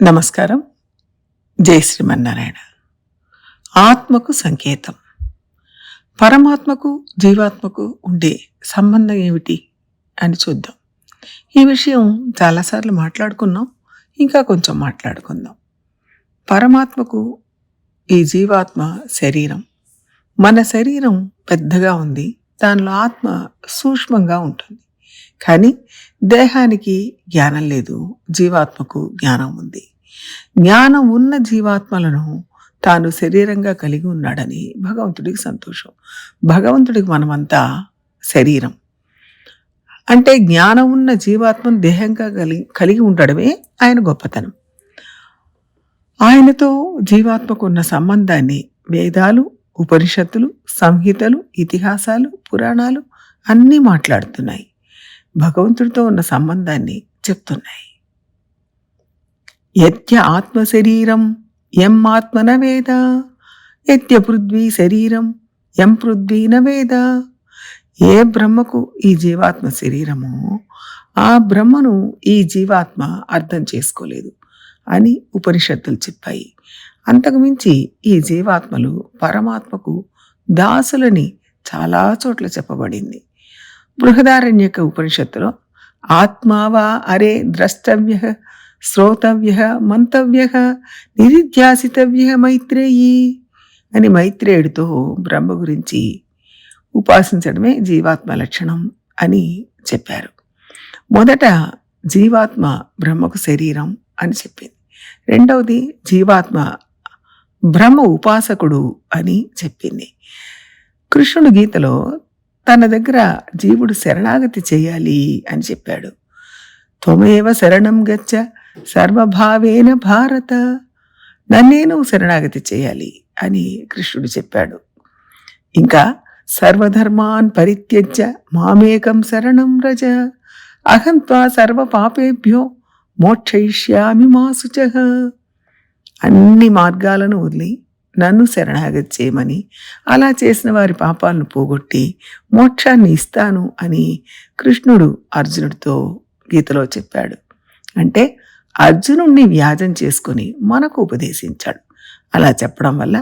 నమస్కారం. జై శ్రీమన్నారాయణ. ఆత్మకు సంకేతం. పరమాత్మకు జీవాత్మకు ఉండే సంబంధం ఏమిటి అని చూద్దాం. ఈ విషయం చాలాసార్లు మాట్లాడుకున్నాం, ఇంకా కొంచెం మాట్లాడుకుందాం. పరమాత్మకు ఈ జీవాత్మ శరీరం. మన శరీరం పెద్దగా ఉంది, దానిలో ఆత్మ సూక్ష్మంగా ఉంటుంది. కానీ దేహానికి జ్ఞానం లేదు, జీవాత్మకు జ్ఞానం ఉంది. జ్ఞానం ఉన్న జీవాత్మలను తాను శరీరంగా కలిగి ఉన్నాడని భగవంతుడికి సంతోషం. భగవంతుడికి మనమంతా శరీరం. అంటే జ్ఞానం ఉన్న జీవాత్మను దేహంగా కలిగి ఉండడమే ఆయన గొప్పతనం. ఆయనతో జీవాత్మకు ఉన్న సంబంధాన్ని వేదాలు, ఉపనిషత్తులు, సంహితలు, ఇతిహాసాలు, పురాణాలు అన్నీ మాట్లాడుతున్నాయి. భగవంతుడితో ఉన్న సంబంధాన్ని చెప్తున్నాయి. యత్య ఆత్మశరీరం యం ఆత్మన వేద, యత్య పృథ్వీ శరీరం యం పృథ్వీన వేద. ఏ బ్రహ్మకు ఈ జీవాత్మ శరీరమో ఆ బ్రహ్మను ఈ జీవాత్మ అర్థం చేసుకోలేదు అని ఉపనిషత్తులు చెప్పాయి. అంతకుమించి ఈ జీవాత్మలు పరమాత్మకు దాసులని చాలా చోట్ల చెప్పబడింది. బృహదారణ్యక ఉపనిషత్తులో ఆత్మావా అరే ద్రష్టవ్య శ్రోతవ్య మంతవ్య నిరిధ్యాసితవ్య మైత్రేయి అని మైత్రేయుడితో బ్రహ్మ గురించి ఉపాసించడమే జీవాత్మ లక్షణం అని చెప్పారు. మొదట జీవాత్మ బ్రహ్మకు శరీరం అని చెప్పింది. రెండవది జీవాత్మ బ్రహ్మ ఉపాసకుడు అని చెప్పింది. కృష్ణుడు గీతలో తన దగ్గర జీవుడు శరణాగతి చేయాలి అని చెప్పాడు. త్వమేవ శరణం గచ్చ సర్వభావేన భారత, నన్నే నువ్వు శరణాగతి చేయాలి అని కృష్ణుడు చెప్పాడు. ఇంకా సర్వధర్మాన్ పరిత్యజ్య మామేకం శరణం రజ, అహం త్వా సర్వ పాపేభ్యో మోక్షయిష్యామి మా శుచః. అన్ని మార్గాలను వదిలి నన్ను శరణాగతి చేయమని, అలా చేసిన వారి పాపాలను పోగొట్టి మోక్షాన్ని ఇస్తాను అని కృష్ణుడు అర్జునుడితో గీతలో చెప్పాడు. అంటే అర్జునుడిని వ్యాజం చేసుకొని మనకు ఉపదేశించాడు. అలా చెప్పడం వల్ల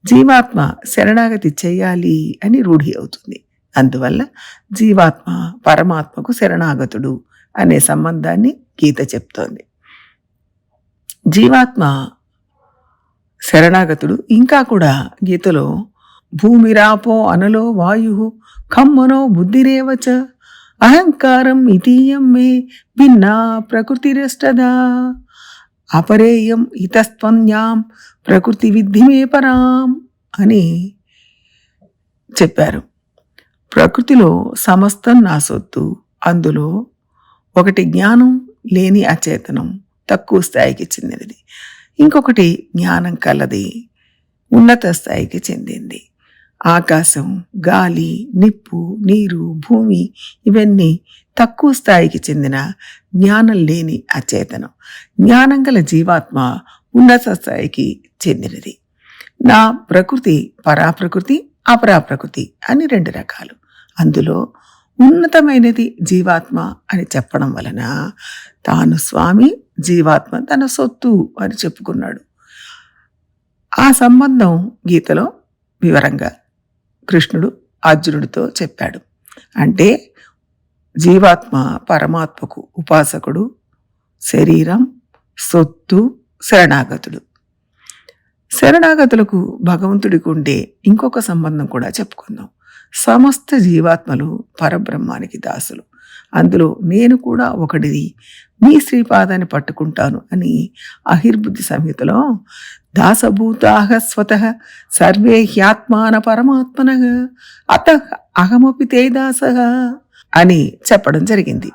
జీవాత్మ శరణాగతి చేయాలి అని రూఢి అవుతుంది. అందువల్ల జీవాత్మ పరమాత్మకు శరణాగతుడు అనే సంబంధాన్ని గీత చెప్తోంది. జీవాత్మ శరణాగతుడు ఇంకా కూడా గీతలో భూమిరాపో అనలో వాయు ఖమ్మనో బుద్ధిరేవచ అహంకారం ఇతీయం మే భిన్నా ప్రకృతిరష్టదా అపరేయం ఇతస్త్వన్యాం ప్రకృతి విద్ధి మే పరాం అని చెప్పారు. ప్రకృతిలో సమస్తం నా సొత్తు, అందులో ఒకటి జ్ఞానం లేని అచేతనం, తక్కువ స్థాయికి చెందినది. ఇంకొకటి జ్ఞానం కలది, ఉన్నత స్థాయికి చెందింది. ఆకాశం, గాలి, నిప్పు, నీరు, భూమి ఇవన్నీ తక్కువ స్థాయికి చెందిన జ్ఞానం లేని అచేతనం. జ్ఞానం గల జీవాత్మ ఉన్నత స్థాయికి చెందినది. నా ప్రకృతి పరాప్రకృతి, అపరాప్రకృతి అని రెండు రకాలు. అందులో ఉన్నతమైనది జీవాత్మ అని చెప్పడం వలన తాను స్వామి, జీవాత్మ తన సొత్తు అని చెప్పుకున్నాడు. ఆ సంబంధం గీతలో వివరంగా కృష్ణుడు అర్జునుడితో చెప్పాడు. అంటే జీవాత్మ పరమాత్మకు ఉపాసకుడు, శరీరం, సొత్తు, శరణాగతుడు. శరణాగతులకు భగవంతుడికి ఉండే ఇంకొక సంబంధం కూడా చెప్పుకుందాం. సమస్త జీవాత్మలు పరబ్రహ్మానికి దాసులు. అందులో నేను కూడా ఒకటిది, మీ శ్రీపాదాన్ని పట్టుకుంటాను అని అహిర్బుద్ధి సంహితలో దాసభూతాః స్వతః సర్వే హ్యాత్మాన పరమాత్మనః అతః అహమపి తే దాసః అని చెప్పడం జరిగింది.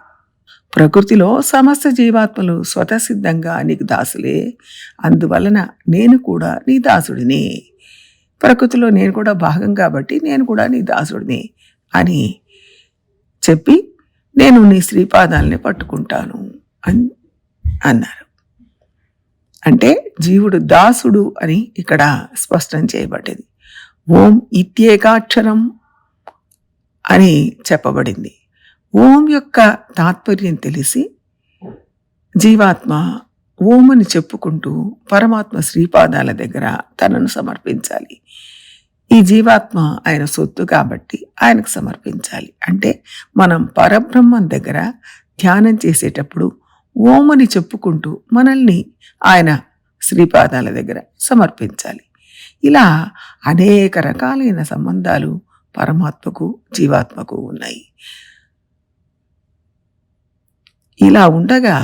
ప్రకృతిలో సమస్త జీవాత్మలు స్వతసిద్ధంగా నీకు దాసులే, అందువలన నేను కూడా నీ దాసుడిని. ప్రకృతిలో నేను కూడా భాగం కాబట్టి నేను కూడా నీ దాసుడిని అని చెప్పి నేను నీ శ్రీపాదాలని పట్టుకుంటాను అని అన్నారు. అంటే జీవుడు దాసుడు అని ఇక్కడ స్పష్టం చేయబడ్డది. ఓం ఇత్యేకాక్షరం అని చెప్పబడింది. ఓం యొక్క తాత్పర్యం తెలిసి జీవాత్మ ఓమని చెప్పుకుంటూ పరమాత్మ శ్రీపాదాల దగ్గర తనను సమర్పించాలి. ఈ జీవాత్మ ఆయన సొత్తు కాబట్టి ఆయనకు సమర్పించాలి. అంటే మనం పరబ్రహ్మం దగ్గర ధ్యానం చేసేటప్పుడు ఓమని చెప్పుకుంటూ మనల్ని ఆయన శ్రీపాదాల దగ్గర సమర్పించాలి. ఇలా అనేక రకాలైన సంబంధాలు పరమాత్మకు జీవాత్మకు ఉన్నాయి. ఇలా ఉండగా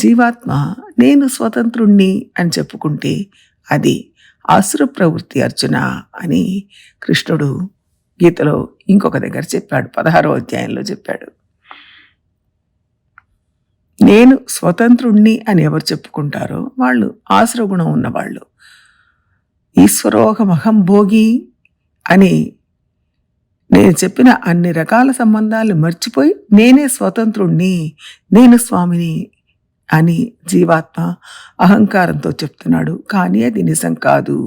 జీవాత్మ నేను స్వతంత్రుణ్ణి అని చెప్పుకుంటే అది అసుర ప్రవృత్తి అర్జున అని కృష్ణుడు గీతలో ఇంకొక దగ్గర చెప్పాడు. 16వ అధ్యాయంలో చెప్పాడు. నేను స్వతంత్రుణ్ణి అని ఎవరు చెప్పుకుంటారో వాళ్ళు ఆసుర గుణం ఉన్నవాళ్ళు. ఈశ్వరోహమహం భోగి అని నేను చెప్పిన అన్ని రకాల సంబంధాలు మర్చిపోయి నేనే స్వతంత్రుణ్ణి, నేను స్వామిని అని జీవాత్మ అహంకారంతో చెప్తున్నాడు. కానీ అది నిజం కాదు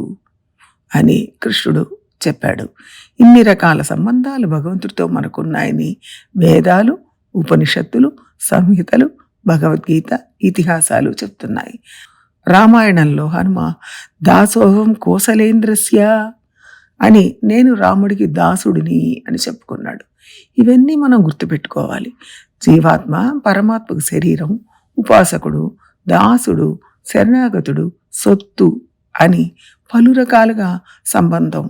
అని కృష్ణుడు చెప్పాడు. ఇన్ని రకాల సంబంధాలు భగవంతుడితో మనకున్నాయని వేదాలు, ఉపనిషత్తులు, సంహితలు, భగవద్గీత, ఇతిహాసాలు చెప్తున్నాయి. రామాయణంలో హనుమ దాసోహం కోసలేంద్రస్య అని నేను రాముడికి దాసుడిని అని చెప్పుకున్నాడు. ఇవన్నీ మనం గుర్తుపెట్టుకోవాలి. జీవాత్మ పరమాత్మకు శరీరం, ఉపాసకుడు, దాసుడు, శరణాగతుడు, సొత్తు అని పలు రకాలుగా సంబంధం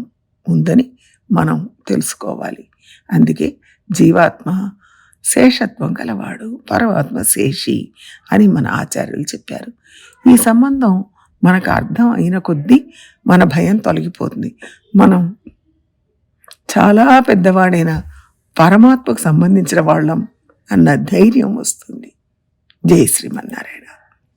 ఉందని మనం తెలుసుకోవాలి. అందుకే జీవాత్మ శేషత్వం గలవాడు, పరమాత్మ శేషి అని మన ఆచార్యులు చెప్పారు. ఈ సంబంధం మనకు అర్థం అయిన కొద్దీ మన భయం తొలగిపోతుంది. మనం చాలా పెద్దవాడైన పరమాత్మకు సంబంధించిన వాళ్ళం అన్న ధైర్యం వస్తుంది. జై శ్రీమన్నారాయణ.